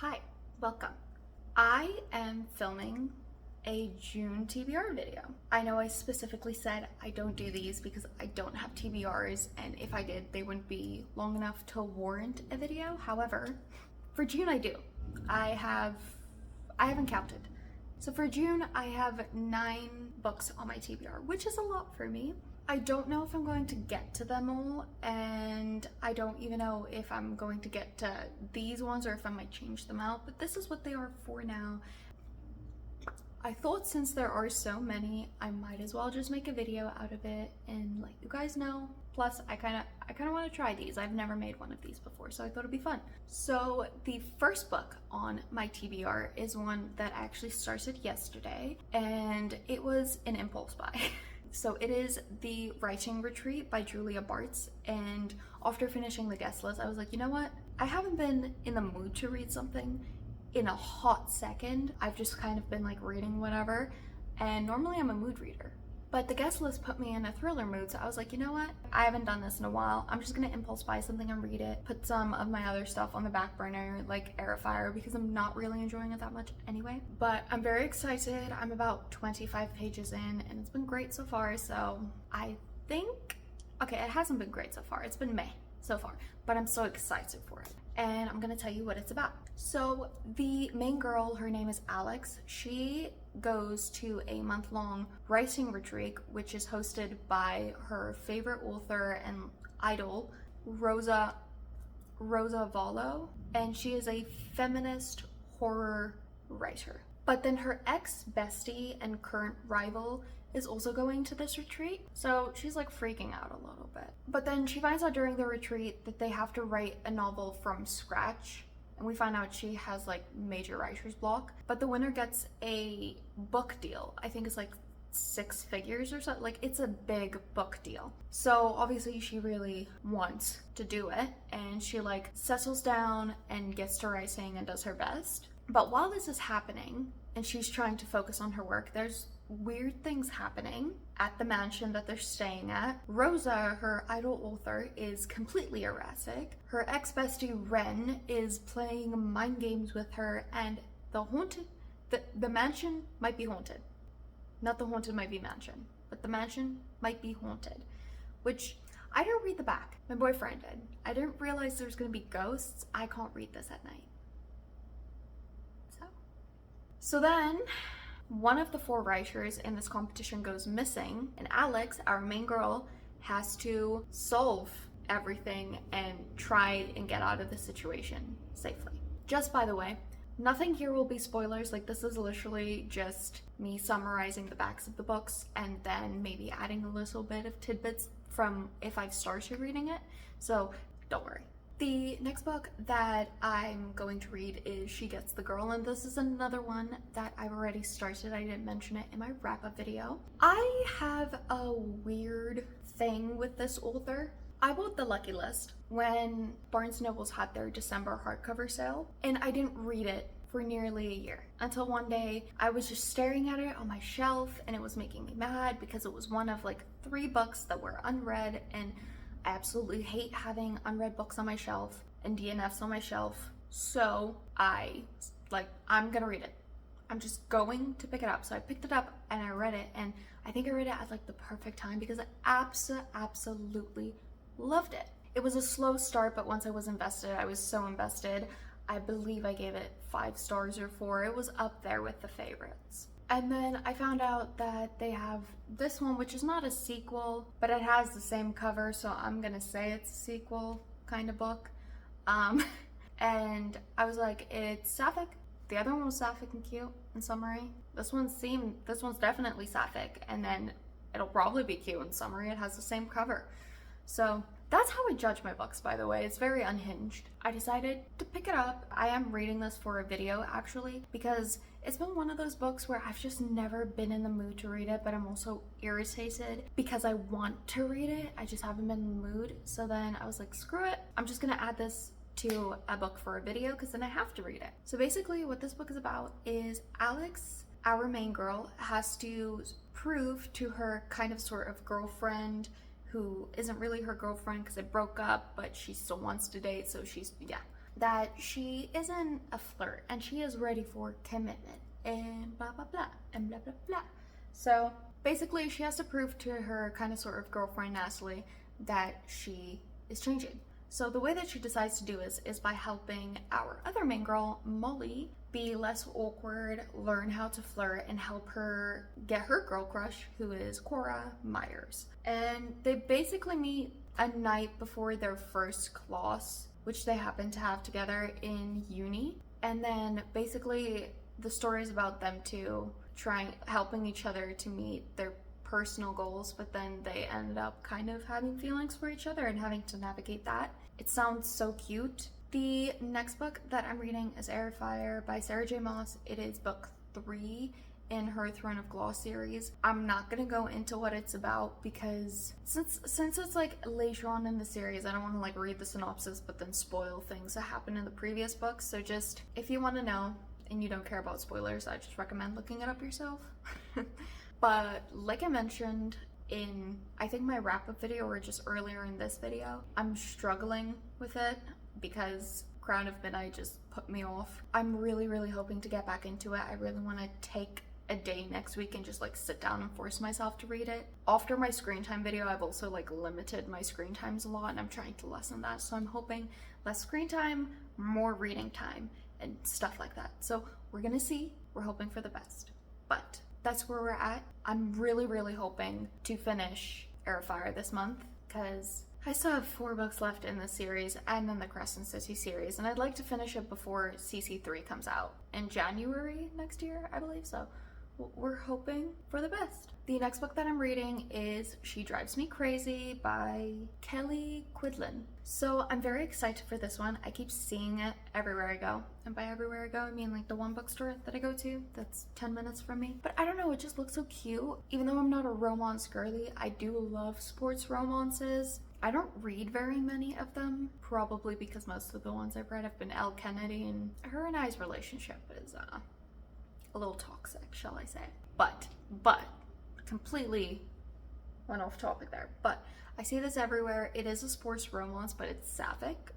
Hi, welcome. I am filming a June TBR video. I know I specifically said I don't do these because I don't have TBRs, and if I did, they wouldn't be long enough to warrant a video. However, for June I do. I haven't counted. So for June, I have 9 books on my TBR, which is a lot for me. I don't know if I'm going to get to them all, and I don't even know if I'm going to get to these ones or if I might change them out, but this is what they are for now. I thought since there are so many, I might as well just make a video out of it and let you guys know. Plus, I kind of want to try these. I've never made one of these before, so I thought it'd be fun. So the first book on my TBR is one that I actually started yesterday, and it was an impulse buy. So it is The Writing Retreat by Julia Bartz, and after finishing the guest list, I was like, you know what? I haven't been in the mood to read something in a hot second. I've just kind of been like reading whatever, and normally I'm a mood reader. But the guest list put me in a thriller mood, so I was like, you know what? I haven't done this in a while. I'm just gonna impulse buy something and read it. Put some of my other stuff on the back burner, like Heir of Fire, because I'm not really enjoying it that much anyway. But I'm very excited. I'm about 25 pages in, and it's been great so far, so I think... Okay, it hasn't been great so far. It's been May so far, but I'm so excited for it. And I'm gonna tell you what it's about. So the main girl, her name is Alex. She goes to a month-long writing retreat, which is hosted by her favorite author and idol, Rosa Vallo, and she is a feminist horror writer. But then her ex-bestie and current rival is also going to this retreat, so she's like freaking out a little bit. But then she finds out during the retreat that they have to write a novel from scratch, and we find out she has like major writer's block. But the winner gets a book deal. I think it's like 6 figures or something. Like, it's a big book deal. So obviously she really wants to do it, and she like settles down and gets to writing and does her best. But while this is happening and she's trying to focus on her work, there's weird things happening at the mansion that they're staying at. Rosa, her idol author, is completely erratic. Her ex-bestie Ren is playing mind games with her, and the mansion might be haunted. Not the haunted might be mansion, but the mansion might be haunted, which I didn't read the back. My boyfriend did. I didn't realize there was going to be ghosts. I can't read this at night. So then one of the 4 writers in this competition goes missing, and Alex, our main girl, has to solve everything and try and get out of the situation safely. Just by the way, nothing here will be spoilers. Like, this is literally just me summarizing the backs of the books and then maybe adding a little bit of tidbits from if I've started reading it, so don't worry. The next book that I'm going to read is She Gets the Girl, and this is another one that I've already started. I didn't mention it in my wrap-up video. I have a weird thing with this author. I bought The Lucky List when Barnes & Noble's had their December hardcover sale, and I didn't read it for nearly a year until one day I was just staring at it on my shelf, and it was making me mad because it was one of like 3 books that were unread, and I absolutely hate having unread books on my shelf and DNFs on my shelf. So I'm gonna read it. I'm just going to pick it up. So I picked it up and I read it, and I think I read it at like the perfect time because I absolutely loved it. It was a slow start, but once I was invested, I was so invested. I believe I gave it 5 stars or 4. It was up there with the favorites. And then I found out that they have this one, which is not a sequel, but it has the same cover, so I'm gonna say it's a sequel kind of book. And I was like, it's sapphic. The other one was sapphic and cute in summary. This one's definitely sapphic, and then it'll probably be cute in summary. It has the same cover. So that's how I judge my books, by the way. It's very unhinged. I decided to pick it up. I am reading this for a video, actually, because it's been one of those books where I've just never been in the mood to read it, but I'm also irritated because I want to read it. I just haven't been in the mood. So then I was like, screw it. I'm just gonna add this to a book for a video because then I have to read it. So basically what this book is about is Alex, our main girl, has to prove to her kind of sort of girlfriend, who isn't really her girlfriend because it broke up, but she still wants to date, so she's, yeah. that she isn't a flirt and she is ready for commitment and blah blah blah and blah blah blah. So basically she has to prove to her kind of sort of girlfriend Natalie that she is changing. So the way that she decides to do is by helping our other main girl, Molly, be less awkward, learn how to flirt, and help her get her girl crush, who is Cora Myers. And they basically meet a night before their first class, which they happen to have together in uni. And then basically the story is about them two helping each other to meet their personal goals, but then they end up kind of having feelings for each other and having to navigate that. It sounds so cute. The next book that I'm reading is Heir of Fire by Sarah J. Maas. It is book 3 in her Throne of Glass series. I'm not gonna go into what it's about because since it's like later on in the series, I don't want to like read the synopsis but then spoil things that happened in the previous books. So just if you want to know and you don't care about spoilers, I just recommend looking it up yourself. But like I mentioned in, I think my wrap-up video or just earlier in this video, I'm struggling with it because Crown of Midnight just put me off. I'm really hoping to get back into it. I really want to take a day next week and just like sit down and force myself to read it. After my screen time video, I've also like limited my screen times a lot and I'm trying to lessen that. So I'm hoping less screen time, more reading time and stuff like that. So we're gonna see. We're hoping for the best. But that's where we're at. I'm really hoping to finish Heir of Fire this month because I still have 4 books left in this series and then the Crescent City series, and I'd like to finish it before CC3 comes out in January next year, I believe. So we're hoping for the best. The next book that I'm reading is She Drives Me Crazy by Kelly Quindlen. So I'm very excited for this one. I keep seeing it everywhere I go. And by everywhere I go, I mean like the one bookstore that I go to that's 10 minutes from me. But I don't know, it just looks so cute. Even though I'm not a romance girly, I do love sports romances. I don't read very many of them, probably because most of the ones I've read have been Elle Kennedy, and her and I's relationship is a little toxic, shall I say. But completely went off topic there. But I see this everywhere. It is a sports romance, but it's sapphic.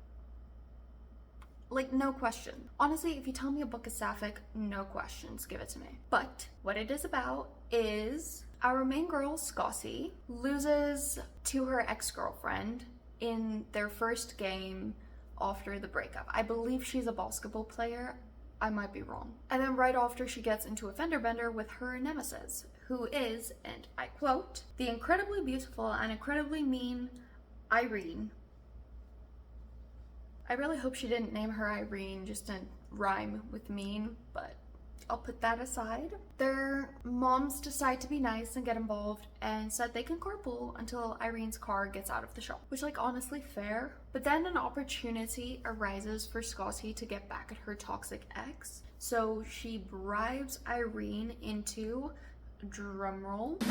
Like, no question. Honestly, if you tell me a book is sapphic, no questions, give it to me. But what it is about is our main girl, Scossie, loses to her ex-girlfriend in their first game after the breakup. I believe she's a basketball player. I might be wrong. And then right after, she gets into a fender bender with her nemesis, who is, and I quote, the incredibly beautiful and incredibly mean Irene. I really hope she didn't name her Irene just to rhyme with mean, but I'll put that aside. Their moms decide to be nice and get involved and said they can carpool until Irene's car gets out of the shop, which, like, honestly fair. But then an opportunity arises for Scotty to get back at her toxic ex. So she bribes Irene into, drumroll,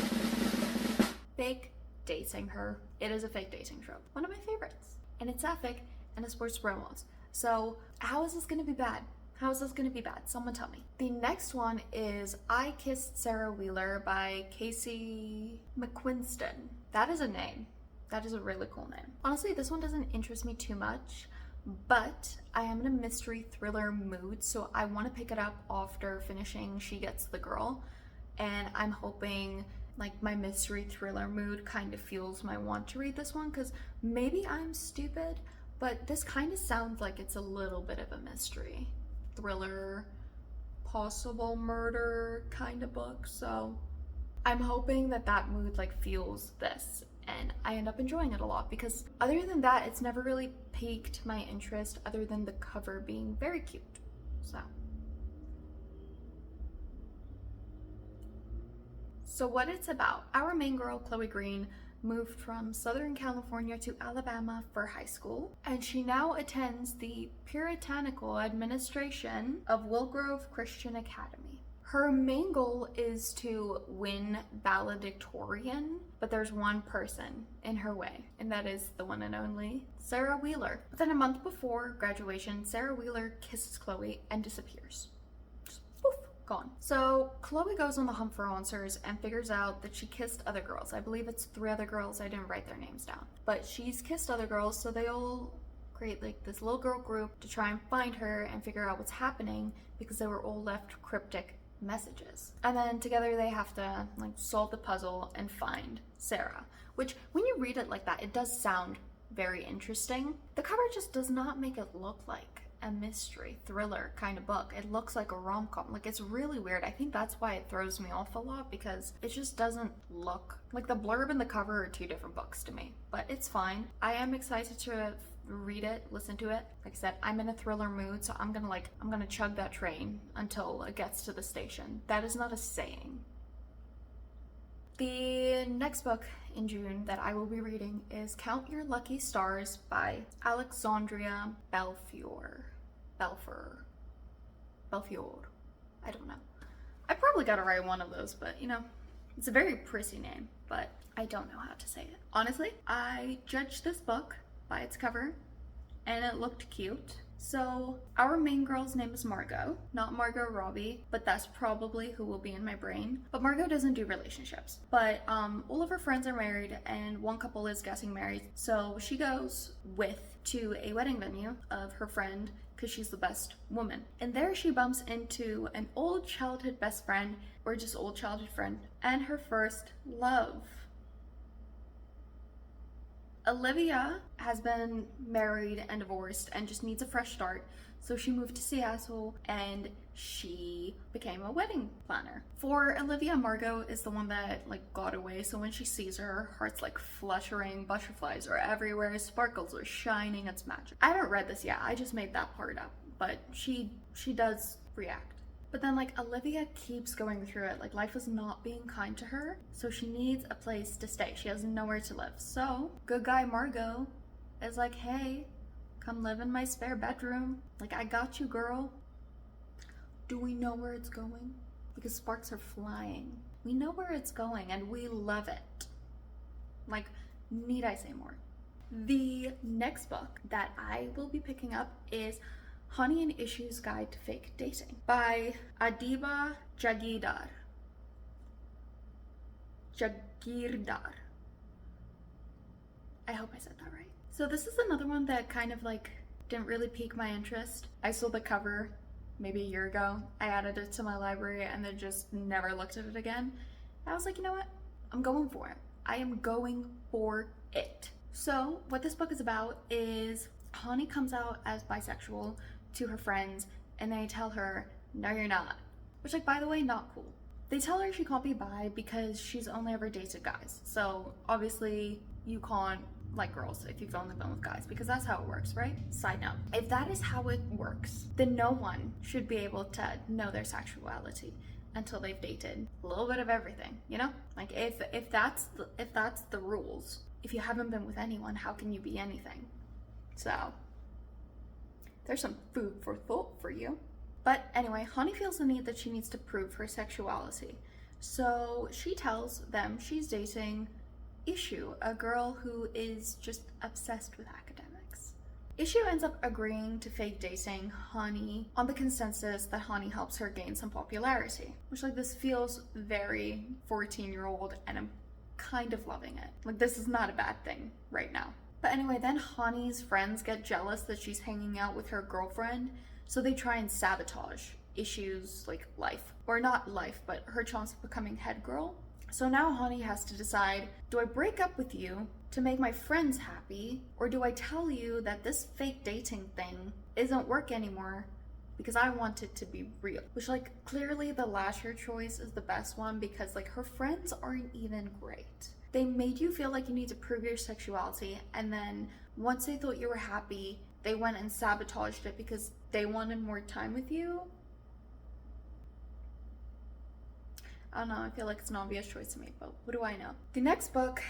fake dating her. It is a fake dating trope. One of my favorites. And it's sapphic and a sports romance. So how is this gonna be bad? How is this gonna be bad? Someone tell me. The next one is I Kissed Sarah Wheeler by Casey McQuinston. That is a name. That is a really cool name. Honestly, this one doesn't interest me too much, but I am in a mystery thriller mood, so I want to pick it up after finishing She Gets the Girl, and I'm hoping like my mystery thriller mood kind of fuels my want to read this one, because maybe I'm stupid, but this kind of sounds like it's a little bit of a mystery thriller, possible murder kind of book. So I'm hoping that that mood like fuels this and I end up enjoying it a lot, because other than that, it's never really piqued my interest other than the cover being very cute. So what it's about, our main girl, Chloe Green, moved from Southern California to Alabama for high school, and she now attends the puritanical administration of Willgrove Christian Academy. Her main goal is to win valedictorian, but there's one person in her way, and that is the one and only Sarah Wheeler. But then a month before graduation, Sarah Wheeler kisses Chloe and disappears. Just poof, gone. So Chloe goes on the hunt for answers and figures out that she kissed other girls. I believe it's 3 other girls. I didn't write their names down, but she's kissed other girls, so they all create like this little girl group to try and find her and figure out what's happening because they were all left cryptic messages. And then together they have to like solve the puzzle and find Sarah, which when you read it like that, it does sound very interesting. The cover just does not make it look like a mystery thriller kind of book. It looks like a rom-com. Like, it's really weird. I think that's why it throws me off a lot, because it just doesn't look like the blurb and the cover are two different books to me, but it's fine. I am excited to read it, listen to it. Like I said, I'm in a thriller mood, so I'm gonna chug that train until it gets to the station. That is not a saying. The next book in June that I will be reading is Count Your Lucky Stars by Alexandria Bellefeur. I don't know. I probably gotta write one of those, but you know, it's a very prissy name, but I don't know how to say it. Honestly, I judged this book by its cover and it looked cute. So our main girl's name is Margot, not Margot Robbie, but that's probably who will be in my brain. But Margot doesn't do relationships, but all of her friends are married and one couple is getting married. So she goes to a wedding venue of her friend because she's the best woman. And there she bumps into an old childhood best friend, or just old childhood friend, and her first love. Olivia has been married and divorced and just needs a fresh start, so she moved to Seattle and she became a wedding planner. For Olivia, Margot is the one that like got away, so when she sees her heart's like fluttering, butterflies are everywhere, sparkles are shining, it's magic. I haven't read this yet, I just made that part up, but she does react. But then like Olivia keeps going through it, like life is not being kind to her, so she needs a place to stay. She has nowhere to live. So good guy Margot is like, hey, come live in my spare bedroom. Like, I got you, girl. Do we know where it's going? Because sparks are flying. We know where it's going and we love it. Like, need I say more? The next book that I will be picking up is Hani and Ishu's Guide to Fake Dating by Adiba Jaigirdar. I hope I said that right. So this is another one that kind of like didn't really pique my interest. I saw the cover maybe a year ago. I added it to my library and then just never looked at it again. I was like, you know what? I'm going for it. I am going for it. So what this book is about is Hani comes out as bisexual to her friends and they tell her, no, you're not. Which, like, by the way, not cool. They tell her she can't be bi because she's only ever dated guys. So obviously you can't like girls if you've only been with guys, because that's how it works, right? Side note, if that is how it works, then no one should be able to know their sexuality until they've dated a little bit of everything, you know? Like, if that's the rules, if you haven't been with anyone, how can you be anything? So there's some food for thought for you. But anyway, Hani feels the need that she needs to prove her sexuality. So she tells them she's dating Ishu, a girl who is just obsessed with academics. Ishu ends up agreeing to fake dating Hani on the consensus that Hani helps her gain some popularity. Which, like, this feels very 14-year-old and I'm kind of loving it. Like, this is not a bad thing right now. But anyway, then Hani's friends get jealous that she's hanging out with her girlfriend, so they try and sabotage Ishu's, like, life. Or not life, but her chance of becoming head girl. So now Hani has to decide, do I break up with you to make my friends happy, or do I tell you that this fake dating thing isn't work anymore because I want it to be real? Which, like, clearly the latter choice is the best one, because, like, her friends aren't even great. They made you feel like you need to prove your sexuality, and then once they thought you were happy, they went and sabotaged it because they wanted more time with you. I don't know, I feel like it's an obvious choice to make, but what do I know? The next book,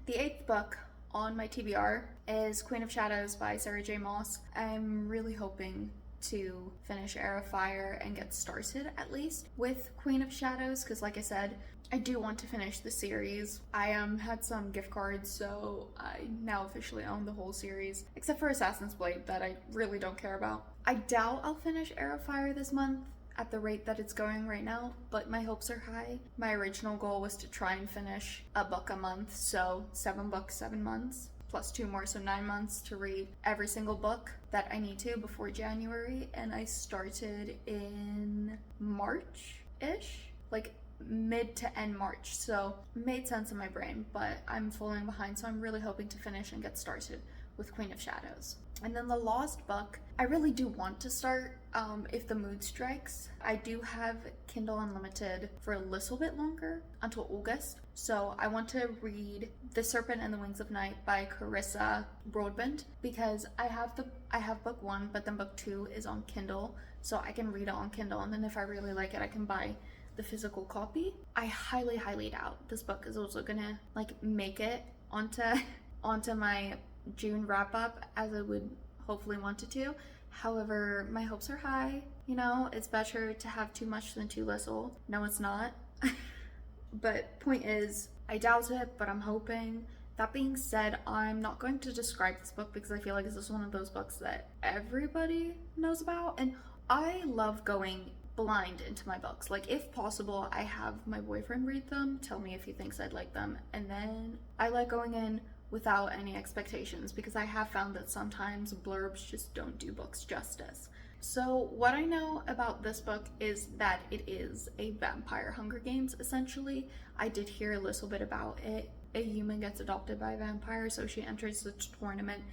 the 8th book on my TBR, is Queen of Shadows by Sarah J. Maas. I'm really hoping to finish Heir of Fire and get started at least with Queen of Shadows, because like I said, I do want to finish the series. I had some gift cards, so I now officially own the whole series, except for Assassin's Blade that I really don't care about. I doubt I'll finish Heir of Fire this month at the rate that it's going right now, but my hopes are high. My original goal was to try and finish a book a month, so 7 books, 7 months. plus 2 more, so 9 months to read every single book that I need to before January. And I started in March-ish, like mid to end March, so made sense in my brain, but I'm falling behind, so I'm really hoping to finish and get started with Queen of Shadows. And then the Lost book, I really do want to start if the mood strikes. I do have Kindle Unlimited for a little bit longer, until August, so I want to read The Serpent and the Wings of Night by Carissa Broadbent, because I have book 1, but then book 2 is on Kindle, so I can read it on Kindle, and then if I really like it, I can buy the physical copy. I highly doubt this book is also gonna like make it onto my June wrap up as I would hopefully want it to. However, my hopes are high. You know, it's better to have too much than too little. No, it's not. But point is, I doubt it, but I'm hoping. That being said, I'm not going to describe this book because I feel like this is one of those books that everybody knows about, and I love going blind into my books. Like, if possible, I have my boyfriend read them, tell me if he thinks I'd like them, and then I like going in without any expectations, because I have found that sometimes blurbs just don't do books justice. So what I know about this book is that it is a vampire Hunger Games, essentially. I did hear a little bit about it. A human gets adopted by a vampire, so she enters the tournament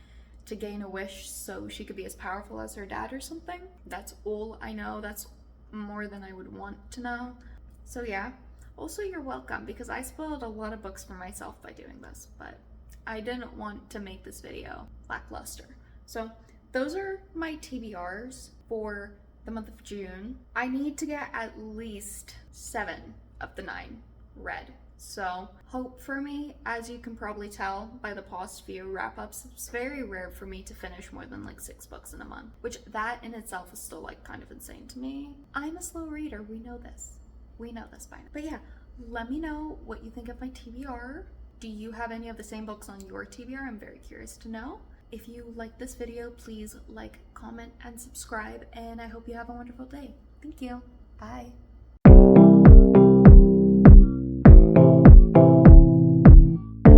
to gain a wish so she could be as powerful as her dad or something. That's all I know. That's more than I would want to know. So yeah. Also, you're welcome, because I spoiled a lot of books for myself by doing this, but I didn't want to make this video lackluster. So those are my TBRs for the month of June. I need to get at least 7 of the 9 read. So hope for me. As you can probably tell by the past few wrap-ups, it's very rare for me to finish more than like 6 books in a month, which that in itself is still like kind of insane to me. I'm a slow reader, we know this. We know this by now. But yeah, let me know what you think of my TBR. Do you have any of the same books on your TBR? I'm very curious to know. If you like this video, please like, comment, and subscribe, and I hope you have a wonderful day. Thank you. Bye.